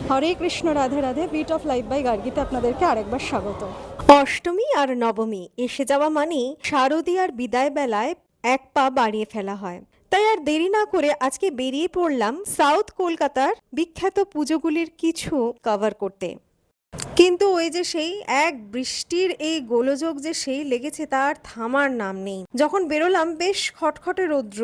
Hare Krishna, Radhe Radhe. Beat of life by গার্গিতে আপনাদেরকে আরেকবার স্বাগত। অষ্টমী আর নবমী এসে যাওয়া মানেই শারদীয়ার বিদায় বেলায় এক পা বাড়িয়ে ফেলা হয়। তাই আর দেরি না করে আজকে বেরিয়ে পড়লাম সাউথ কলকাতার বিখ্যাত পুজোগুলির কিছু কভার করতে। কিন্তু ওই যে সেই এক বৃষ্টির এই গোলযোগ যে সেই লেগেছে তার থামার নাম নেই। যখন বেরোলাম বেশ খটখটে রৌদ্র,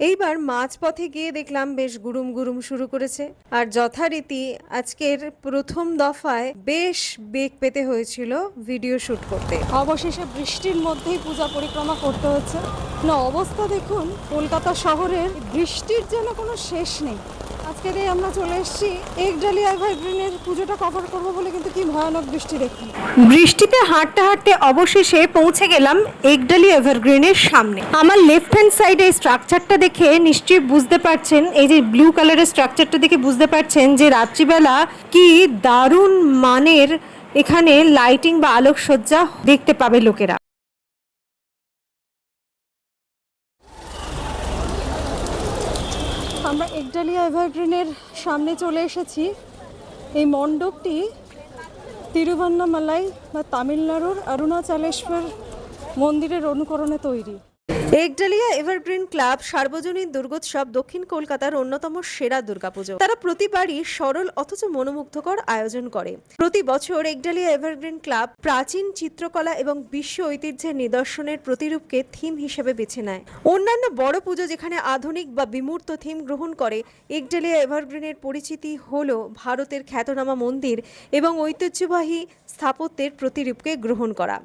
এইবার মাঝপথে গিয়ে দেখলাম বেশ গুরুম গুরুম শুরু করেছে। আর যথারীতি আজকের প্রথম দফায় বেশ বেগ পেতে হয়েছিল ভিডিও শুট করতে। অবশেষে বৃষ্টির মধ্যেই পূজা পরিক্রমা করতে হচ্ছে। না অবস্থা দেখুন, কলকাতা শহরের বৃষ্টির যেন কোনো শেষ নেই। আজকের এই আমরা চলে এসেছি একডালিয়া এভারগ্রিনের পুজোটা কভার করবো বলে, কিন্তু কি ভয়ানক বৃষ্টি দেখুন। বৃষ্টিতে হাঁটতে হাঁটতে অবশেষে পৌঁছে গেলাম একডালিয়া এভারগ্রিনের সামনে। আমার লেফট হ্যান্ড সাইডে স্ট্রাকচারটা দেখে নিশ্চয়ই বুঝতে পারছেন, এই যে ব্লু কালারের স্ট্রাকচারটা দেখে বুঝতে পারছেন যে রাত্রিবেলা কি দারুণ মানের এখানে লাইটিং বা আলোকসজ্জা দেখতে পাবে লোকেরা। আমরা একডালিয়া এভারগ্রিনের সামনে চলে এসেছি। এই মণ্ডপটি তিরুভান্নামালাই বা তামিলনাড়ুর অরুণাচলেশ্বর মন্দিরের অনুকরণে তৈরি। একডালিয়া এভারগ্রিন ক্লাব সার্বজনীন দুর্গোৎসব দক্ষিণ কলকাতার অন্যতম সেরা দুর্গাপুজো। তারা প্রতিবারই সরল অথচ মনোমুগ্ধকর আয়োজন করে। প্রতি বছর একডালিয়া এভারগ্রিন ক্লাব প্রাচীন চিত্রকলা এবং বিশ্ব ঐতিহ্যের নিদর্শনের প্রতিরূপকে থিম হিসেবে বেছে নেয়। অন্যান্য বড় পুজো যেখানে আধুনিক বা বিমূর্ত থিম গ্রহণ করে, একডালিয়া এভারগ্রিনের পরিচিতি হল ভারতের খ্যাতনামা মন্দির এবং ঐতিহ্যবাহী স্থাপত্যের প্রতিরূপকে গ্রহণ করা।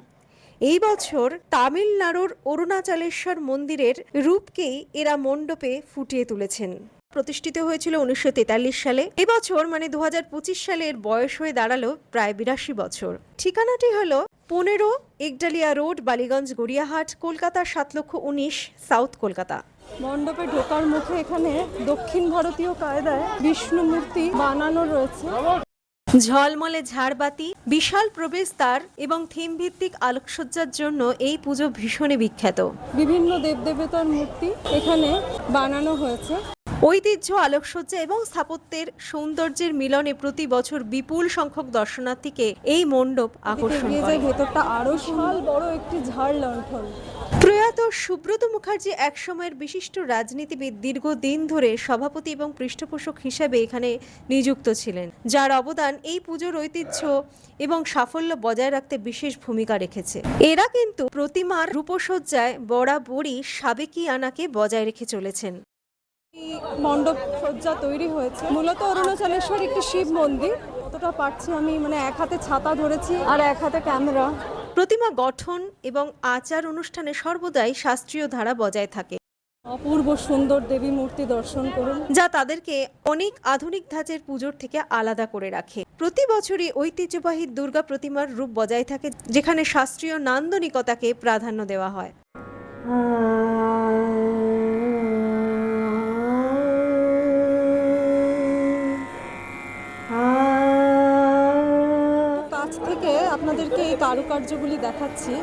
এই বছর তামিলনাড়ুর অরুণাচলেশ্বর মন্দিরের রূপকেই এরা মণ্ডপে ফুটিয়ে তুলেছেন। প্রতিষ্ঠিত হয়েছিল 1943 সালে। এবছর মানে 2025 সালের বয়স হয়ে দাঁড়ালো প্রায় 82 বছর। ঠিকানাটি হলো 15 একডালিয়া রোড, বালিগঞ্জ, গড়িয়াহাট, কলকাতা 7,19,000 সাউথ কলকাতা। মণ্ডপে ঢোকার মুখে এখানে দক্ষিণ ভারতীয় কায়দায় বিষ্ণু মূর্তি বানানো রয়েছে। ঝলমলে ঝাড়বাতি, বিশাল প্রবেশদ্বার এবং থিম ভিত্তিক আলোকসজ্জার জন্য এই পুজো ভীষণই বিখ্যাত। বিভিন্ন দেবদেবতার মূর্তি এখানে বানানো হয়েছে। ঐতিহ্য, আলোকসজ্জা এবং স্থাপত্যের সৌন্দর্যের মিলনে প্রতি বছর বিপুল সংখ্যক দর্শনার্থীকে এই মণ্ডপ আকর্ষণ করে। ভেতরটা আরো বিশাল বড় একটি ঝাড় লণ্ঠন। প্রয়াত সুব্রত মুখার্জি একসময়ের বিশিষ্ট রাজনীতিবিদ, দীর্ঘদিন ধরে সভাপতি এবং পৃষ্ঠপোষক হিসেবে এখানে নিযুক্ত ছিলেন, যার অবদান এই পুজোর ঐতিহ্য এবং সাফল্য বজায় রাখতে বিশেষ ভূমিকা রেখেছে। এরা কিন্তু প্রতিমার রূপসজ্জায় বরাবরই সাবেকিয়ানাকে বজায় রেখে চলেছেন। মণ্ডপ সজ্জা তৈরি হয়েছে মূলত অরুণাচলেশ্বর একটি শিব মন্দির। কতটা পারছি আমি, মানে এক হাতে ছাতা ধরেছি আর এক হাতে ক্যামেরা। প্রতিমা গঠন এবং আচার অনুষ্ঠানে সর্বদাই শাস্ত্রীয় ধারা বজায় থাকে। অপূর্ব সুন্দর দেবী মূর্তি দর্শন করুন, যা তাদেরকে অনেক আধুনিক ধাঁচের পুজোর থেকে আলাদা করে রাখে। প্রতি বছরই ঐতিহ্যবাহী দুর্গা প্রতিমার রূপ বজায় থাকে, যেখানে শাস্ত্রীয় নান্দনিকতাকে প্রাধান্য দেওয়া হয়। কাছ থেকে আপনাদেরকে এই কারুকার্যগুলি দেখাচ্ছি।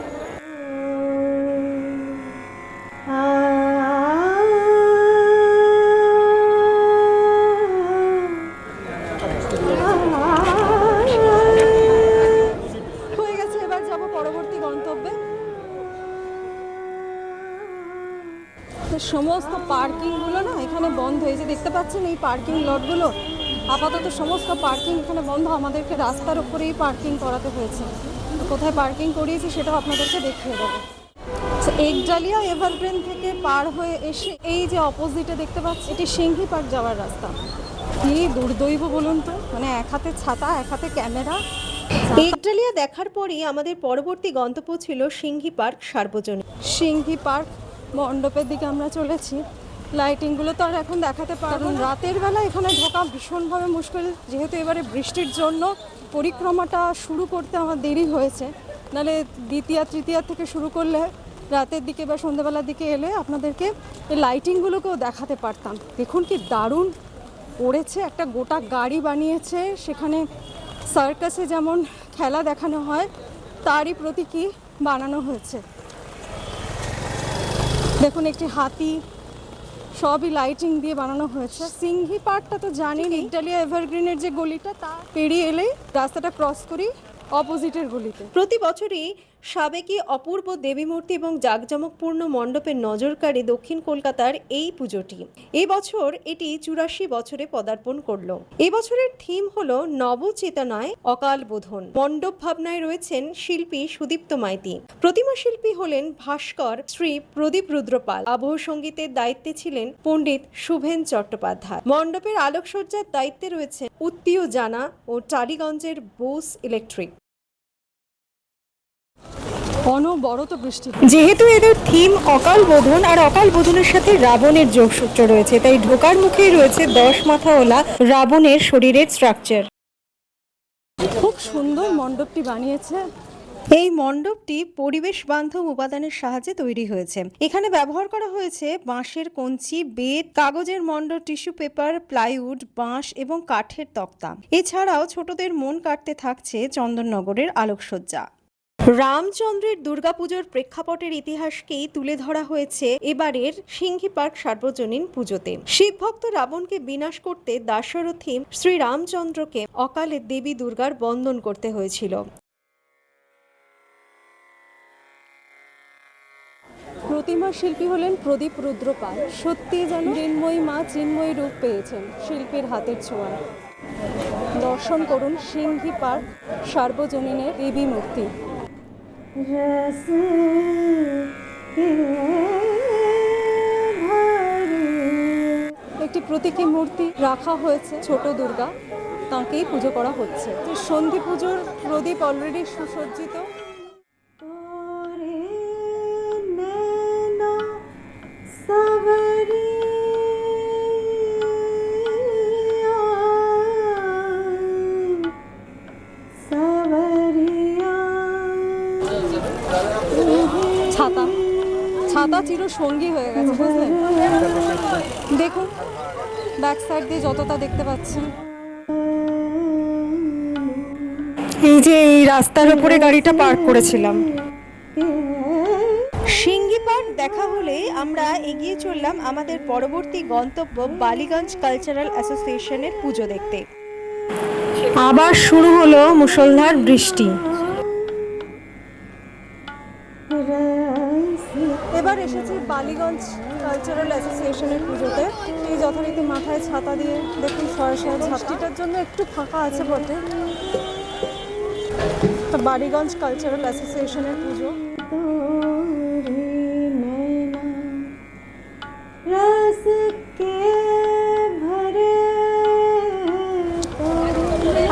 হয়ে গেছে, এবার যাব পরবর্তী গন্তব্যে। সমস্ত পার্কিংগুলো না এখানে বন্ধ। এই যে দেখতে পাচ্ছেন এই পার্কিং লটগুলো, আপাতত সমস্ত পার্কিং এখানে বন্ধ। আমাদেরকে রাস্তার উপরেই পার্কিং করাতে হয়েছে। কোথায় পার্কিং করিয়েছি সেটাও আপনাদেরকে দেখিয়ে দেবো। একডালিয়া এভারগ্রিন থেকে পার হয়ে এসে এই যে অপোজিটে দেখতে পাচ্ছি, এটি সিংহি পার্ক যাওয়ার রাস্তা। কি দুর্দৈব বলুন তো, মানে এক হাতে ছাতা এক হাতে ক্যামেরা। একডালিয়া দেখার পরই আমাদের পরবর্তী গন্তব্য ছিল সিংহি পার্ক সার্বজনীন। সিংহি পার্ক মণ্ডপের দিকে আমরা চলেছি। লাইটিংগুলো তো আর এখন দেখাতে পারবো না, রাতের বেলা এখানে ঢোকা ভীষণভাবে মুশকিল, যেহেতু এবারে বৃষ্টির জন্য পরিক্রমাটা শুরু করতে আমার দেরি হয়েছে। নাহলে দ্বিতীয়া তৃতীয়া থেকে শুরু করলে রাতের দিকে বা সন্ধ্যাবেলার দিকে এলে আপনাদেরকে এই লাইটিংগুলোকেও দেখাতে পারতাম। দেখুন কি দারুণ করেছে, একটা গোটা গাড়ি বানিয়েছে। সেখানে সার্কাসে যেমন খেলা দেখানো হয় তারই প্রতীকী বানানো হয়েছে। দেখুন একটি হাতি, সবই লাইটিং দিয়ে বানানো হয়েছে। সিংহি পার্কটা তো জানি, ইটালিয়া এভারগ্রিনের যে গলিটা তা পেরিয়ে এলেই রাস্তাটা ক্রস করি অপোজিটের গলিতে। প্রতি বছরই সাবেকি অপূর্ব দেবী মূর্তি এবং জাঁকজমকপূর্ণ মণ্ডপের নজর কাড়ে দক্ষিণ কলকাতার এই পুজোটি। এবছর এটি 84 বছরে পদার্পণ করলো। এবছরের থিম হলো নবচেতনায় অকাল বোধন। মণ্ডপ ভাবনায় রয়েছেন শিল্পী সুদীপ্ত মাইতি। প্রতিমা শিল্পী হলেন ভাস্কর শ্রী প্রদীপ রুদ্রপাল। আবহ সঙ্গীতের দায়িত্বে ছিলেন পণ্ডিত শুভেন চট্টোপাধ্যায়। মণ্ডপের আলোকসজ্জার দায়িত্বে রয়েছে উত্তীয় জানা ও টালিগঞ্জের বোস ইলেকট্রিক। অনবরত বৃষ্টি। যেহেতু এদের থিম অকাল বোধন, আর অকাল বোধনের সাথে রাবণের যোগসূত্র রয়েছে, তাই ঢোকার মুখেই রয়েছে 10 মাথাওয়ালা রাবণের শরীরের স্ট্রাকচার। খুব সুন্দর মণ্ডপটি বানিয়েছে। এই মণ্ডপটি পরিবেশ বান্ধব উপাদানের সাহায্যে তৈরি হয়েছে। এখানে ব্যবহার করা হয়েছে বাঁশের কঞ্চি, বেত, কাগজের মণ্ড, টিস্যু পেপার, প্লাইউড, বাঁশ এবং কাঠের তক্তা। এছাড়াও ছোটদের মন কাটতে থাকছে চন্দননগরের আলোকসজ্জা। রামচন্দ্রের দুর্গাপুজোর প্রেক্ষাপটের ইতিহাসকেই তুলে ধরা হয়েছে এবারের সিংহি পার্ক সার্বজনীন পুজোতে। শিবভক্ত রাবণকে বিনাশ করতে দাশরথী শ্রী রামচন্দ্রকে অকালে দেবী দুর্গার বন্দন করতে হয়েছিল। প্রতিমা শিল্পী হলেন প্রদীপ রুদ্রপাল। সত্যি যেন চিন্ময়ী মা চিন্ময়ী রূপ পেয়েছেন শিল্পীর হাতের ছোঁয়ায়। দর্শন করুন সিংহি পার্ক সার্বজনীনের দেবী মূর্তি। একটি প্রতীকী মূর্তি রাখা হয়েছে ছোট দুর্গা, তাঁকেই পুজো করা হচ্ছে। সন্ধি পুজোর প্রদীপ অলরেডি সুসজ্জিত। ছাতা ছাতা চির সঙ্গী হয়ে গেছে, বুঝলেন? দেখুন ব্যাক সাইড দিয়ে যতটা দেখতে পাচ্ছেন, এই যে এই রাস্তার উপরে গাড়িটা পার্ক করেছিলাম। সিংহি পার্ক দেখা হলে আমরা এগিয়ে চললাম আমাদের পরবর্তী গন্তব্য বালিগঞ্জ কালচারাল অ্যাসোসিয়েশনের পুজো দেখতে। আবার শুরু হলো মুষলধার বৃষ্টি। এবার এসেছি বালিগঞ্জ কালচারাল অ্যাসোসিয়েশনের পুজোতে। এই যথারীতি মাথায় ছাতা দিয়ে দেখুন সরাসরি ছাত্রীটার জন্য একটু ফাঁকা আছে বটে। বালিগঞ্জ কালচারাল অ্যাসোসিয়েশনের পুজো।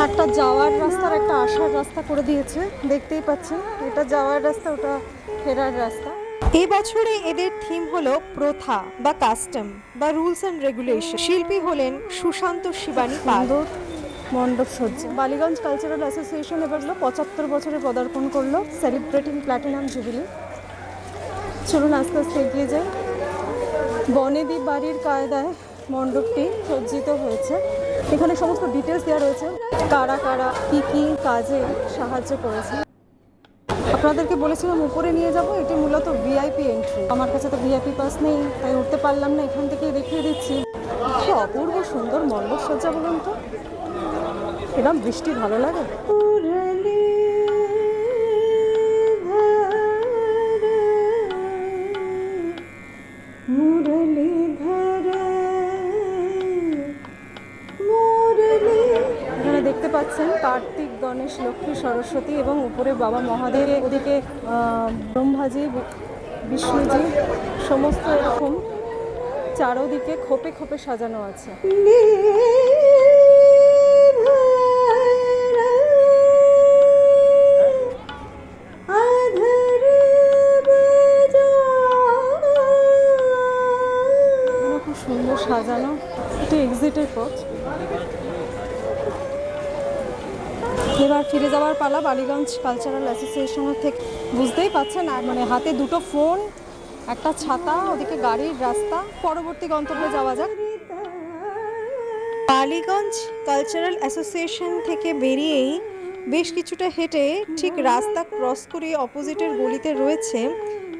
একটা যাওয়ার রাস্তার একটা আসার রাস্তা করে দিয়েছে, দেখতেই পাচ্ছেন। এটা যাওয়ার রাস্তা, ওটা ফেরার রাস্তা। এবছরে এদের থিম হলো প্রথা বা কাস্টম বা রুলস অ্যান্ড রেগুলেশন। শিল্পী হলেন সুশান্ত শিবানী পাল। মণ্ডপ সজ্জা। বালিগঞ্জ কালচারাল অ্যাসোসিয়েশন এবার 75 বছরে পদার্পণ করলো, সেলিব্রেটিং প্ল্যাটিনাম জুবিলি। চলুন আস্তে আস্তে এগিয়ে যাই। বনেদি বাড়ির কায়দায় মণ্ডপটি সজ্জিত হয়েছে। এখানে সমস্ত ডিটেলস দেওয়া রয়েছে, কারা কারা কী কী কাজে সাহায্য করেছে। আপনাদেরকে বলেছিলাম উপরে নিয়ে যাব, এটি মূলত ভিআইপি এন্ট্রি। আমার কাছে তো ভিআইপি পাস নেই, তাই উঠতে পারলাম না। এখান থেকে দেখিয়ে দিচ্ছি। কি অপূর্ব সুন্দর মণ্ডপ সজ্জা বলুন তো। এরকম বৃষ্টি ভালো লাগে। এখানে দেখতে পাচ্ছেন কার্তিক, গণেশ, লক্ষ্মী, সরস্বতী এবং উপরে বাবা মহাদেব, ওদিকে ব্রহ্মাজি, বিষ্ণুজি, সমস্ত এরকম চারোদিকে খোপে খোপে সাজানো আছে। খুব সুন্দর সাজানো। এটা এক্সিটের পথ। এবার ফিরে যাওয়ার পালা বালিগঞ্জ কালচারাল অ্যাসোসিয়েশনের থেকে। বুঝতেই পাচ্ছেন, মানে হাতে দুটো ফোন, একটা ছাতা, ওদিকে গাড়ির রাস্তা। পরবর্তী গন্তব্যে যাওয়া যাক। বালিগঞ্জ কালচারাল অ্যাসোসিয়েশন থেকে বেরিয়েই বেশ কিছুটা হেঁটে ঠিক রাস্তা ক্রস করে অপোজিটের গলিতে রয়েছে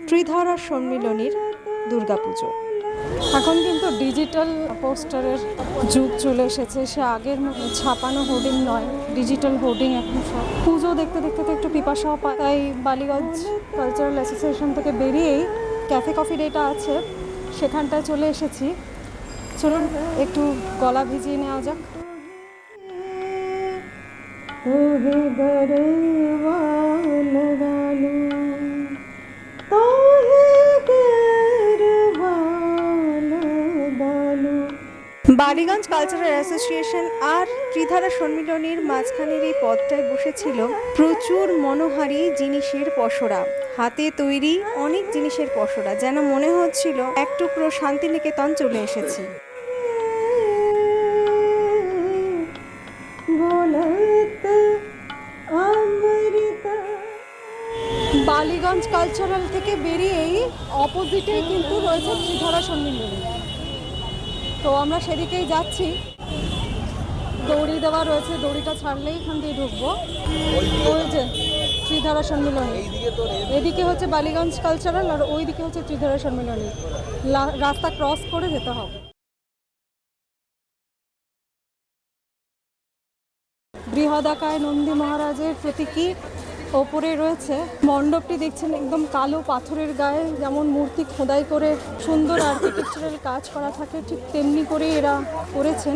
ত্রিধারা সম্মিলনীর দুর্গাপুজো। এখন কিন্তু ডিজিটাল পোস্টারের যুগ চলে এসেছে, সে আগের মতো ছাপানো হোর্ডিং নয়, ডিজিটাল হোর্ডিং এখন সব। পুজো দেখতে দেখতে তো একটু পিপাসাও পায়, তাই বালিগঞ্জ কালচারাল অ্যাসোসিয়েশন থেকে বেরিয়েই ক্যাফে কফি ডেটা আছে সেখানটায় চলে এসেছি। চলুন একটু গলা ভিজিয়ে নেওয়া যাক। বালিগঞ্জ কালচারাল অ্যাসোসিয়েশন আর ত্রিধারা সম্মিলনীর মাঝখানের এই পথটায় বসেছিল প্রচুর মনোহারী জিনিসের পসরা, হাতে তৈরি অনেক জিনিসের পসরা, যেন মনে হচ্ছিল এক টুকরো শান্তিনিকেতন চলে এসেছে। বালিগঞ্জ কালচারাল থেকে বেরিয়েই অপোজিটেই কিন্তু রয়েছে ত্রিধারা সম্মিলনী, তো আমরা সেদিকেই যাচ্ছি। দড়ি দেওয়া রয়েছে, দড়িটা ছাড়লেই এখান দিয়ে ঢুকবো। ওই যে ত্রিধারা সম্মিলনী, এদিকে হচ্ছে বালিগঞ্জ কালচারাল আর ওই দিকে হচ্ছে ত্রিধারা সম্মিলনী, রাস্তা ক্রস করে যেতে হবে। বৃহদাকায় নন্দী মহারাজের প্রতীকী ওপরে রয়েছে মণ্ডপটি, দেখছেন একদম কালো পাথরের গায়ে যেমন মূর্তি খোদাই করে সুন্দর আর্কিটেকচারাল কাজ করা থাকে, ঠিক তেমনি করে এরা করেছেন।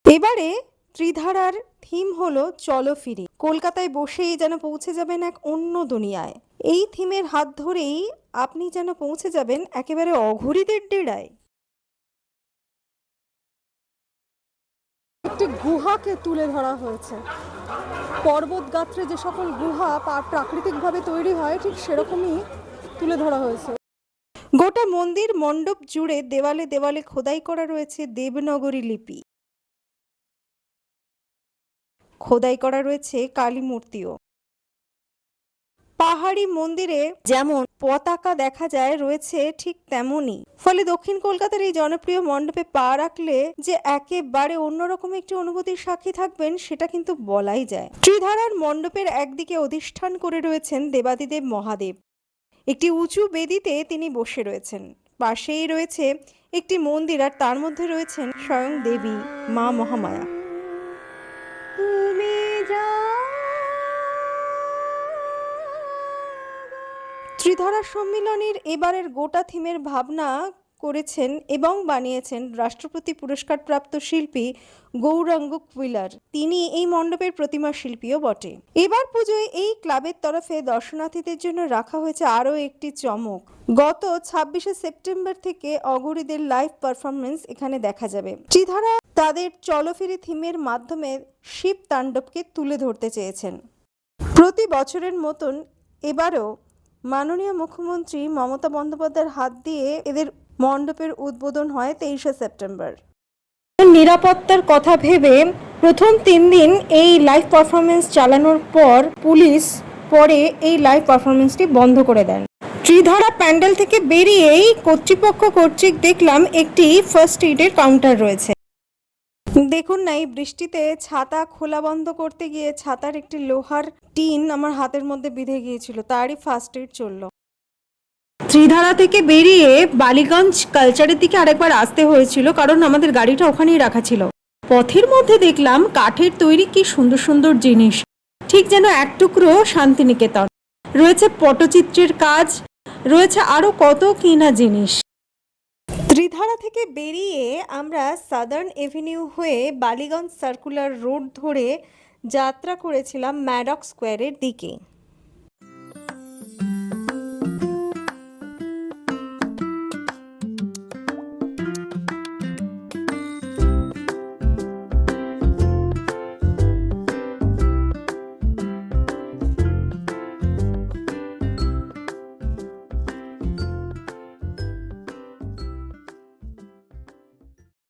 এবারে ত্রিধারার থিম হলো চলো ফিরি। কলকাতায় বসেই যেন পৌঁছে যাবেন এক অন্য দুনিয়ায়। এই থিমের হাত ধরেই আপনি যেন পৌঁছে যাবেন একেবারে অঘরীদের ডেরায়। একটি গুহাকে তুলে ধরা হয়েছে, পর্বত গাত্রে যে সকল গুহা প্রাকৃতিকভাবে তৈরি হয় ঠিক সেরকমই তুলে ধরা হয়েছে। গোটা মন্দির মণ্ডপ জুড়ে দেওয়ালে দেওয়ালে খোদাই করা রয়েছে দেবনগরী লিপি, খোদাই করা রয়েছে কালী মূর্তিও। পাহাড়ি মন্দিরে যেমন পতাকা দেখা যায় রয়েছে ঠিক তেমনই। ফলে দক্ষিণ কলকাতার এই জনপ্রিয় মণ্ডপে পা রাখলে যে একেবারে অন্যরকম একটি অনুভূতির সাক্ষী থাকবেন সেটা কিন্তু বলাই যায়। ত্রিধারার মণ্ডপের একদিকে অধিষ্ঠান করে রয়েছেন দেবাদিদেব মহাদেব, একটি উঁচু বেদিতে তিনি বসে রয়েছেন। পাশেই রয়েছে একটি মন্দির আর তার মধ্যে রয়েছেন স্বয়ং দেবী মা মহামায়া। ত্রিধারা সম্মিলনীর এবারের গোটা থিমের ভাবনা করেছেন এবং বানিয়েছেন রাষ্ট্রপতি পুরস্কারপ্রাপ্ত শিল্পী গৌরাঙ্গ কুইলার। তিনি এই মণ্ডপের প্রতিমা শিল্পীও বটে। এবার পুজোয় এই ক্লাবের তরফে দর্শনার্থীদের জন্য রাখা হয়েছে আরও একটি চমক। গত 26শে সেপ্টেম্বর থেকে অঘরীদের লাইভ পারফরমেন্স এখানে দেখা যাবে। ত্রিধারা তাদের চলফেরি থিমের মাধ্যমে শিব তাণ্ডবকে তুলে ধরতে চেয়েছেন। প্রতি বছরের মতন এবারও মাননীয় মুখ্যমন্ত্রী মমতা বন্দ্যোপাধ্যায়ের হাত দিয়ে এদের মণ্ডপের উদ্বোধন হয় 23শে সেপ্টেম্বর। নিরাপত্তার কথা ভেবে প্রথম 3 দিন এই লাইভ পারফরমেন্স চালানোর পর পুলিশ পরে এই লাইভ পারফরমেন্সটি বন্ধ করে দেন। ত্রিধারা প্যান্ডেল থেকে বেরিয়েই কর্তৃপক্ষ কর্তৃক দেখলাম একটি ফার্স্ট এইডের কাউন্টার রয়েছে। দেখুন না, এই বৃষ্টিতে ছাতা খোলা বন্ধ করতে গিয়ে ছাতার একটি লোহার টিন আমার হাতের মধ্যে বিঁধে গিয়েছিল, তারই ফার্স্ট এইড চললো। ত্রিধারা থেকে বেরিয়ে বালিগঞ্জ কালচারের দিকে আরেকবার আসতে হয়েছিল, কারণ আমাদের গাড়িটা ওখানেই রাখা ছিল। পথের মধ্যে দেখলাম কাঠের তৈরি কি সুন্দর সুন্দর জিনিস, ঠিক যেন এক টুকরো শান্তিনিকেতন। রয়েছে পটচিত্রের কাজ, রয়েছে আরো কত কিনা জিনিস। ত্রিধারা থেকে বেরিয়ে আমরা সাদার্ন এভিনিউ হয়ে বালিগঞ্জ সার্কুলার রোড ধরে যাত্রা করেছিলাম ম্যাডক স্কোয়ারের দিকে।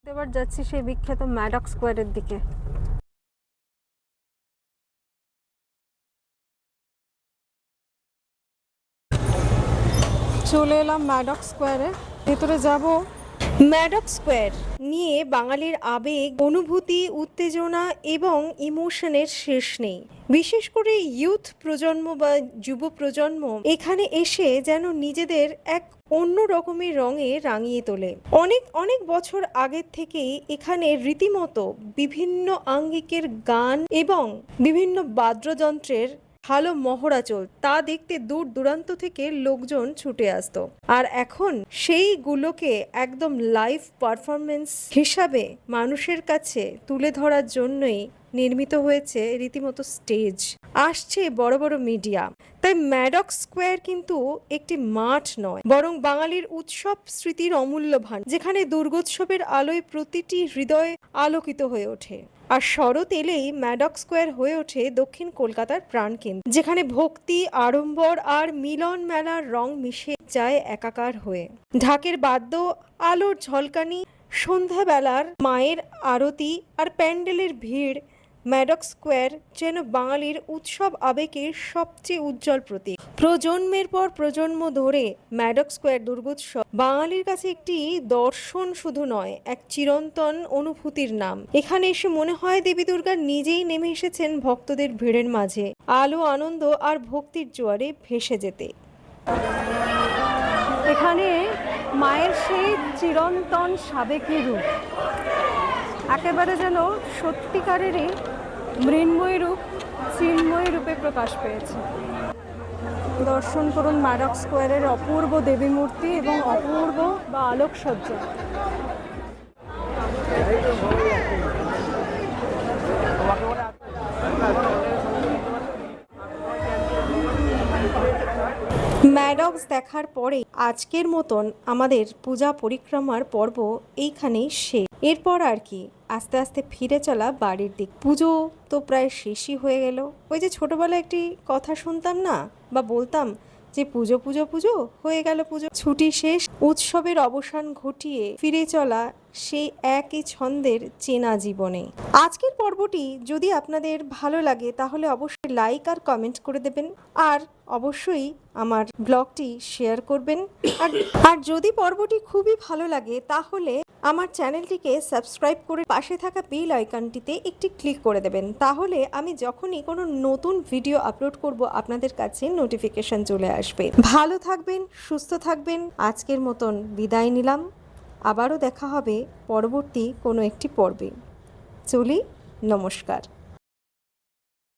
এবার যাচ্ছি সেই বিখ্যাত ম্যাডক স্কোয়ারের দিকে। চলে এলাম ম্যাডক স্কোয়ারে, ভেতরে যাব। ম্যাডক স্কোয়ার নিয়ে বাঙালির আবেগ, অনুভূতি, উত্তেজনা এবং ইমোশনের শেষ নেই। বিশেষ করে ইউথ প্রজন্ম বা যুব প্রজন্ম এখানে এসে যেন নিজেদের এক অন্য রকমের রঙে রাঙিয়ে তোলে। অনেক অনেক বছর আগের থেকেই এখানে রীতিমতো বিভিন্ন আঙ্গিকের গান এবং বিভিন্ন বাদ্যযন্ত্রের ভালো মহড়া চলত, তা দেখতে দূর দূরান্ত থেকে লোকজন ছুটে আসতো। আর এখন সেইগুলোকে একদম লাইভ পারফরমেন্স হিসাবে মানুষের কাছে তুলে ধরার জন্যই নির্মিত হয়েছে রীতিমতো স্টেজ। আসছে বড় বড় মিডিয়া। তাই ম্যাডক স্কোয়ার কিন্তু একটি মাঠ নয়, বরং বাঙালির উৎসব স্মৃতির অমূল্য ভান্ডার, যেখানে দুর্গোৎসবের আলোয় প্রতিটি হৃদয় আলোকিত হয়ে ওঠে। আর শরৎ এলেই ম্যাডক স্কোয়ার হয়ে ওঠে দক্ষিণ কলকাতার প্রাণকেন্দ্র, যেখানে ভক্তি, আড়ম্বর আর মিলন মেলার রং মিশে যায় একাকার হয়ে। ঢাকের বাদ্য, আলোর ঝলকানি, সন্ধ্যাবেলার মায়ের আরতি আর প্যান্ডেলের ভিড়, ম্যাডক স্কোয়ার যেন বাঙালির উৎসব আবেগের সবচেয়ে উজ্জ্বল প্রতীক। প্রজন্মের পর প্রজন্ম ধরে ম্যাডক স্কোয়ার দুর্গোৎসব বাঙালির কাছে একটি দর্শন শুধু নয়, এক চিরন্তন অনুভূতির নাম। এখানে এসে মনে হয় দেবী দুর্গা নিজেই নেমে এসেছেন ভক্তদের ভিড়ের মাঝে, আলো, আনন্দ আর ভক্তির জোয়ারে ভেসে যেতে। এখানে মায়ের সেই চিরন্তন সাবেকি রূপ একেবারে যেন সত্যিকারেরই মৃন্ময় রূপ, চিন্ময় রূপে প্রকাশ পেয়েছে। দর্শন করুন ম্যাডক স্কোয়ারের অপূর্ব দেবী মূর্তি এবং অপূর্ব বা আলোকসজ্জা। ম্যাডক্স দেখার পরে আজকের মতন আমাদের পূজা পরিক্রমার পর্ব এইখানেই শেষ। এরপর আর কি আস্তে আস্তে ফিরে চলা বাড়ির দিক। পুজো তো প্রায় শেষই হয়ে গেল। ওই যে ছোটবেলায় একটি কথা শুনতাম না, বা বলতাম যে পুজো পুজো পুজো হয়ে গেল পুজো। ছুটি শেষ, উৎসবের অবসান ঘটিয়ে ফিরে চলা সেই একই ছন্দের চেনা জীবনে। আজকের পর্বটি যদি আপনাদের ভালো লাগে তাহলে অবশ্যই লাইক আর কমেন্ট করে দেবেন, আর অবশ্যই আমার ব্লগটি শেয়ার করবেন। আর যদি পর্বটি খুবই ভালো লাগে তাহলে আমার চ্যানেলটিকে সাবস্ক্রাইব করে পাশে থাকা বেল আইকনটিতে একটি ক্লিক করে দেবেন। তাহলে আমি যখনই কোনো নতুন ভিডিও আপলোড করব আপনাদের কাছে নোটিফিকেশন চলে আসবে। ভালো থাকবেন, সুস্থ থাকবেন। আজকের মতন বিদায় নিলাম। আবারও দেখা হবে পরবর্তী কোনো একটি পর্বে। চলি, নমস্কার।